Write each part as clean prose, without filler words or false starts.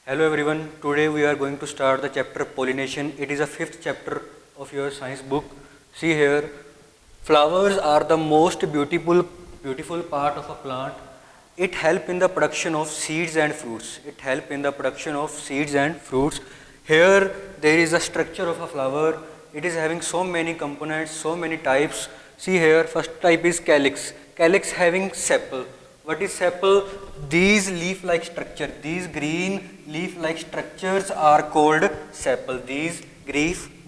Hello everyone, today we are going to start the chapter pollination. It is a fifth chapter of your science book. See here, flowers are the most beautiful part of a plant. It helps in the production of seeds and fruits. Here there is a structure of a flower. It is having so many components, so many types. See here, first type is calyx. Calyx having sepal. What is sepal? These leaf-like structure, these green leaf-like structures are called sepal. These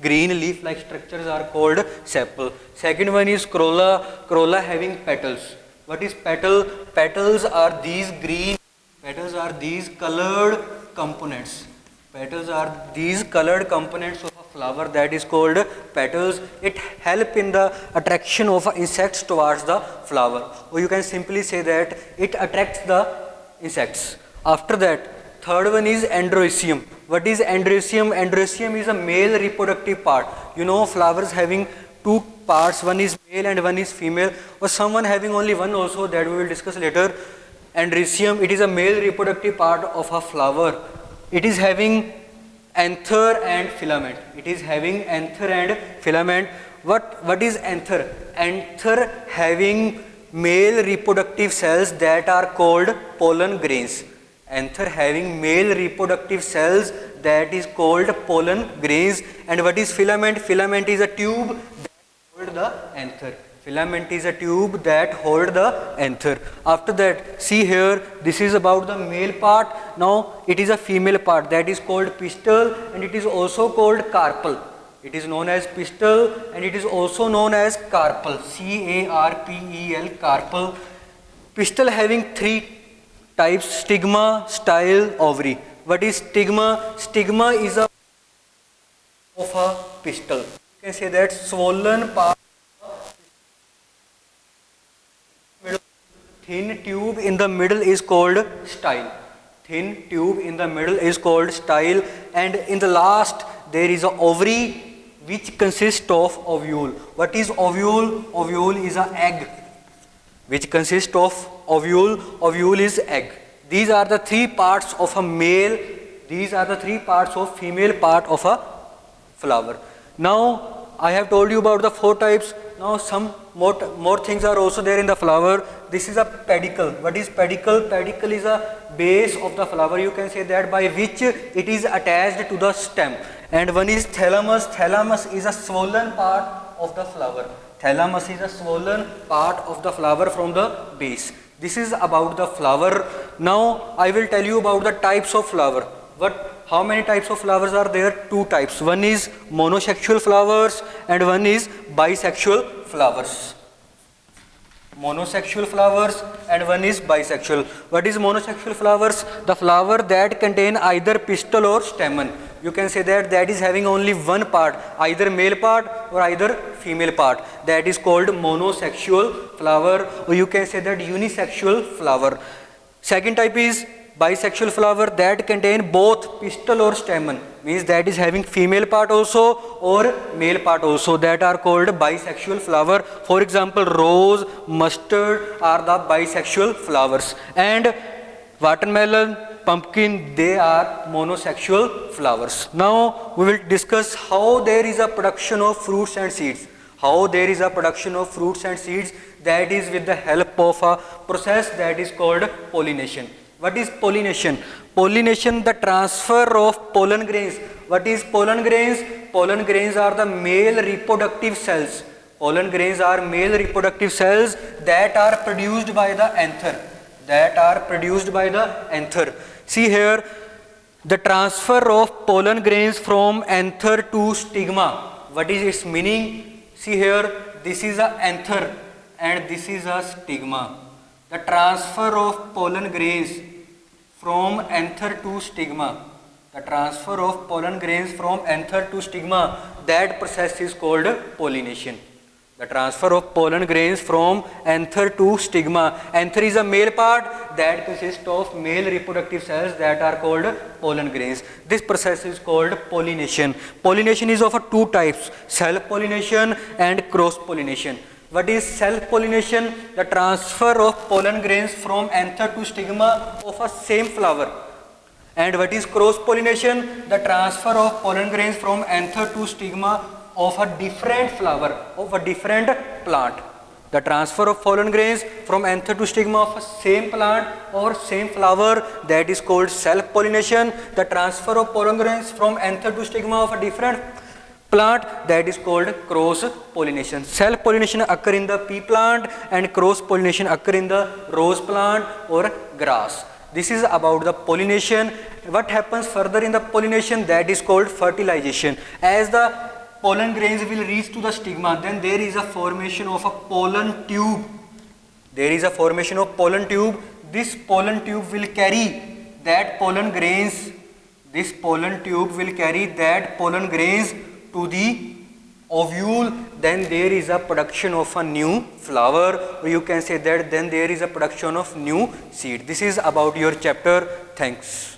green leaf-like structures are called sepal. Second one is corolla. Corolla having petals. What is petal? Petals are these colored components. Petals are these colored components of a flower, that is called petals. It helps in the attraction of insects towards the flower, or you can simply say that it attracts the insects. After that, third one is androecium. What is androecium? Androecium is a male reproductive part. You know, flowers having two parts, one is male and one is female, or someone having only one also, that we will discuss later. Androecium, it is a male reproductive part of a flower. It is having anther and filament. What is anther? Anther having male reproductive cells that are called pollen grains. Anther having male reproductive cells that is called pollen grains. And what is filament? Filament is a tube that holds the anther. After that, see here, this is about the male part. Now it is a female part, that is called pistil, and it is also called carpel. It is known as pistil and it is also known as carpel. C-A-R-P-E-L, carpel. Pistil having three types: stigma, style, ovary. What is stigma? Stigma is a of a pistil. You can say that swollen part. Thin tube in the middle is called style. And in the last there is a ovary which consists of ovule. What is ovule? Ovule is an egg which consists of ovule. Ovule is egg. These are the three parts of a male. These are the three parts of female part of a flower. Now I have told you about the four types. Now some more things are also there in the flower. This is a pedicle. What is pedicle? Pedicle is a base of the flower. You can say that, by which it is attached to the stem. And one is thalamus. Thalamus is a swollen part of the flower. From the base. This is about the flower. Now I will tell you about the types of flower. How many types of flowers are there? Two types. One is monosexual flowers and one is bisexual flowers. Monosexual flowers and one is bisexual. What is monosexual flowers? The flower that contain either pistil or stamen. You can say that is having only one part, either male part or either female part. That is called monosexual flower, or you can say that unisexual flower. Second type is bisexual flower that contain both pistil or stamen, means that is having female part also or male part also, that are called bisexual flower. For example, rose, mustard are the bisexual flowers, and watermelon, pumpkin, they are monosexual flowers. Now we will discuss how there is a production of fruits and seeds. That is with the help of a process that is called pollination. What is pollination? Pollination, the transfer of pollen grains. What is pollen grains? Pollen grains are the male reproductive cells. That are produced by the anther. See here, the transfer of pollen grains from anther to stigma. What is its meaning? See here, this is a anther and this is a stigma. The transfer of pollen grains from anther to stigma. That process is called pollination. The transfer of pollen grains from anther to stigma. Anther is a male part that consists of male reproductive cells that are called pollen grains. This process is called pollination. Pollination is of two types: self-pollination and cross-pollination. What is self-pollination? The transfer of pollen grains from anther to stigma of a same flower. And what is cross pollination? The transfer of pollen grains from anther to stigma of a different flower, of a different plant. The transfer of pollen grains from anther to stigma of a same plant or same flower, that is called self pollination. The transfer of pollen grains from anther to stigma of a different plant, that is called cross pollination. Self pollination occur in the pea plant and cross pollination occur in the rose plant or grass. This is about the pollination. What happens further in the pollination? That is called fertilization. As the pollen grains will reach to the stigma, then there is a formation of a pollen tube. There is a formation of pollen tube. This pollen tube will carry that pollen grains. This pollen tube will carry that pollen grains to the ovule. Then there is a production of a new flower, or you can say that then there is a production of new seed. This is about your chapter. Thanks.